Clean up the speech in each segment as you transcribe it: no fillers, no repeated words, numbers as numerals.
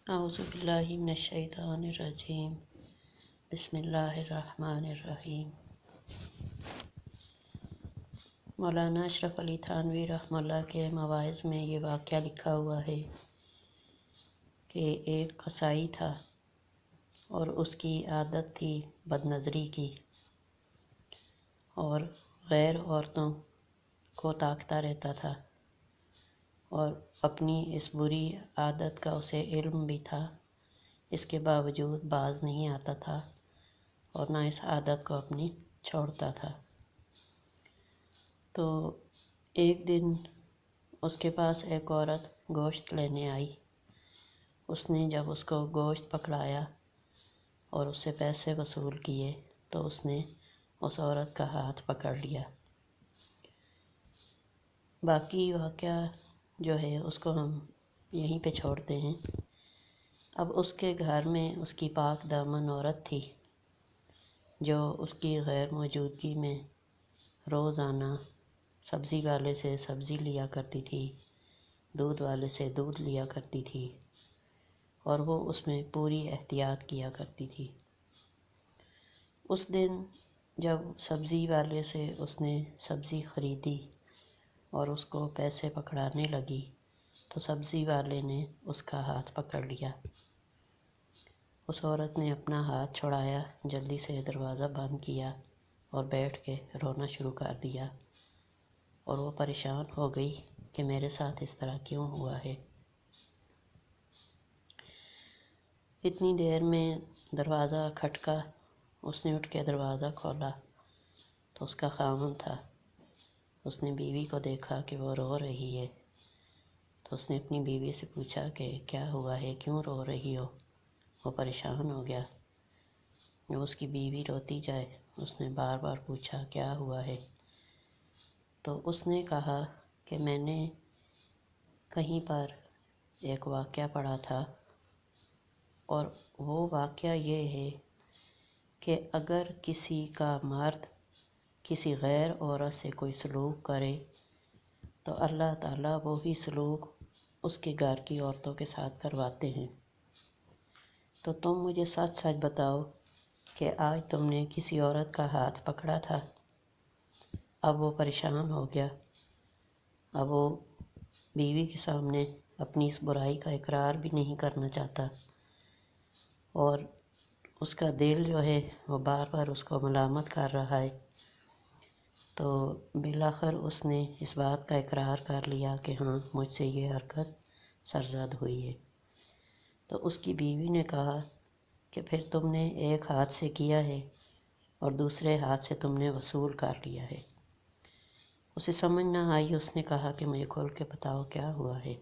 اعوذ باللہ من الشیطان الرجیم بسم اللہ الرحمن الرحیم۔ مولانا اشرف علی تھانوی رحمہ اللہ کے مواعظ میں یہ واقعہ لکھا ہوا ہے کہ ایک قصائی تھا اور اس کی عادت تھی بد نظری کی، اور غیر عورتوں کو تاکتا رہتا تھا، اور اپنی اس بری عادت کا اسے علم بھی تھا۔ اس کے باوجود باز نہیں آتا تھا اور نہ اس عادت کو اپنی چھوڑتا تھا۔ تو ایک دن اس کے پاس ایک عورت گوشت لینے آئی۔ اس نے جب اس کو گوشت پکڑایا اور اس سے پیسے وصول کیے تو اس نے اس عورت کا ہاتھ پکڑ لیا۔ باقی واقعہ جو ہے اس کو ہم یہیں پہ چھوڑتے ہیں۔ اب اس کے گھر میں اس کی پاک دامن عورت تھی جو اس کی غیر موجودگی میں روزانہ سبزی والے سے سبزی لیا کرتی تھی، دودھ والے سے دودھ لیا کرتی تھی، اور وہ اس میں پوری احتیاط کیا کرتی تھی۔ اس دن جب سبزی والے سے اس نے سبزی خریدی اور اس کو پیسے پکڑانے لگی تو سبزی والے نے اس کا ہاتھ پکڑ لیا۔ اس عورت نے اپنا ہاتھ چھڑایا، جلدی سے دروازہ بند کیا اور بیٹھ کے رونا شروع کر دیا، اور وہ پریشان ہو گئی کہ میرے ساتھ اس طرح کیوں ہوا ہے۔ اتنی دیر میں دروازہ کھٹکا۔ اس نے اٹھ کے دروازہ کھولا تو اس کا خاوند تھا۔ اس نے بیوی کو دیکھا کہ وہ رو رہی ہے تو اس نے اپنی بیوی سے پوچھا کہ کیا ہوا ہے، کیوں رو رہی ہو؟ وہ پریشان ہو گیا۔ جب اس کی بیوی روتی جائے اس نے بار بار پوچھا کیا ہوا ہے، تو اس نے کہا کہ میں نے کہیں پر ایک واقعہ پڑھا تھا، اور وہ واقعہ یہ ہے کہ اگر کسی کا مرد کسی غیر عورت سے کوئی سلوک کرے تو اللہ تعالیٰ وہی سلوک اس کے گھر کی عورتوں کے ساتھ کرواتے ہیں۔ تو تم مجھے سچ سچ بتاؤ کہ آج تم نے کسی عورت کا ہاتھ پکڑا تھا؟ اب وہ پریشان ہو گیا۔ اب وہ بیوی کے سامنے اپنی اس برائی کا اقرار بھی نہیں کرنا چاہتا، اور اس کا دل جو ہے وہ بار بار اس کو ملامت کر رہا ہے۔ تو بالآخر اس نے اس بات کا اقرار کر لیا کہ ہاں مجھ سے یہ حرکت سرزد ہوئی ہے۔ تو اس کی بیوی نے کہا کہ پھر تم نے ایک ہاتھ سے کیا ہے اور دوسرے ہاتھ سے تم نے وصول کر لیا ہے۔ اسے سمجھ نہ آئی۔ اس نے کہا کہ مجھے کھول کے بتاؤ کیا ہوا ہے۔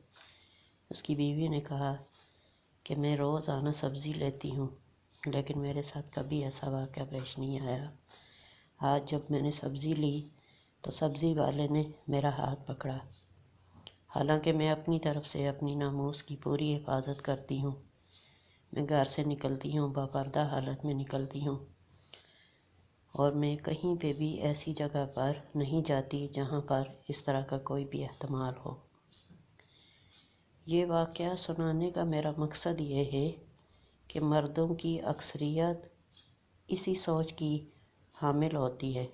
اس کی بیوی نے کہا کہ میں روزانہ سبزی لیتی ہوں لیکن میرے ساتھ کبھی ایسا واقعہ پیش نہیں آیا۔ آج جب میں نے سبزی لی تو سبزی والے نے میرا ہاتھ پکڑا، حالانکہ میں اپنی طرف سے اپنی ناموس کی پوری حفاظت کرتی ہوں۔ میں گھر سے نکلتی ہوں باپردہ حالت میں نکلتی ہوں، اور میں کہیں پہ بھی ایسی جگہ پر نہیں جاتی جہاں پر اس طرح کا کوئی بھی احتمال ہو۔ یہ واقعہ سنانے کا میرا مقصد یہ ہے کہ مردوں کی اکثریت اسی سوچ کی حامل ہوتی ہے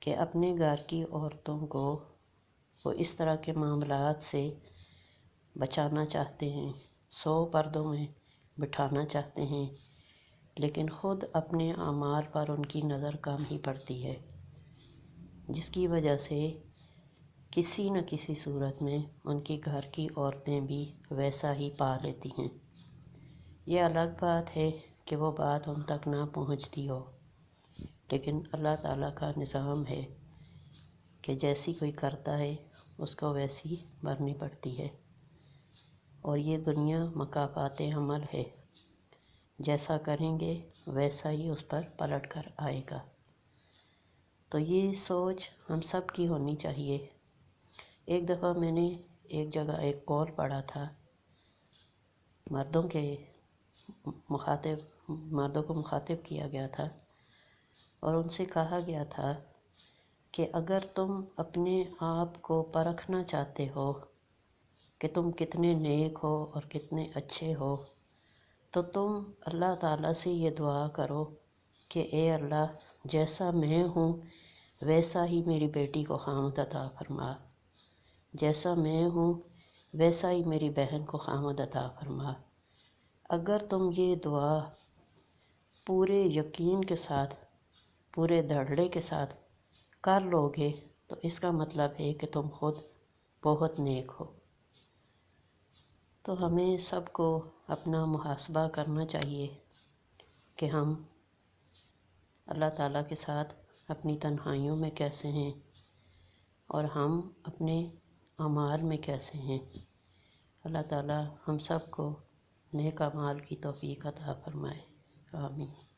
کہ اپنے گھر کی عورتوں کو وہ اس طرح کے معاملات سے بچانا چاہتے ہیں، 100 پردوں میں بٹھانا چاہتے ہیں، لیکن خود اپنے اعمال پر ان کی نظر کم ہی پڑتی ہے، جس کی وجہ سے کسی نہ کسی صورت میں ان کی گھر کی عورتیں بھی ویسا ہی پا لیتی ہیں۔ یہ الگ بات ہے کہ وہ بات ان تک نہ پہنچتی ہو، لیکن اللہ تعالیٰ کا نظام ہے کہ جیسی کوئی کرتا ہے اس کو ویسی بھرنی پڑتی ہے، اور یہ دنیا مکافات عمل ہے، جیسا کریں گے ویسا ہی اس پر پلٹ کر آئے گا۔ تو یہ سوچ ہم سب کی ہونی چاہیے۔ ایک دفعہ میں نے ایک جگہ ایک قول پڑھا تھا، مردوں کو مخاطب کیا گیا تھا، اور ان سے کہا گیا تھا کہ اگر تم اپنے آپ کو پرکھنا چاہتے ہو کہ تم کتنے نیک ہو اور کتنے اچھے ہو، تو تم اللہ تعالیٰ سے یہ دعا کرو کہ اے اللہ، جیسا میں ہوں ویسا ہی میری بیٹی کو خامد عطا فرما، جیسا میں ہوں ویسا ہی میری بہن کو خامد عطا فرما۔ اگر تم یہ دعا پورے یقین کے ساتھ، پورے دھڑلے کے ساتھ کر لو گے تو اس کا مطلب ہے کہ تم خود بہت نیک ہو۔ تو ہمیں سب کو اپنا محاسبہ کرنا چاہیے کہ ہم اللہ تعالیٰ کے ساتھ اپنی تنہائیوں میں کیسے ہیں اور ہم اپنے اعمال میں کیسے ہیں۔ اللہ تعالیٰ ہم سب کو نیک اعمال کی توفیق عطا فرمائے، آمین۔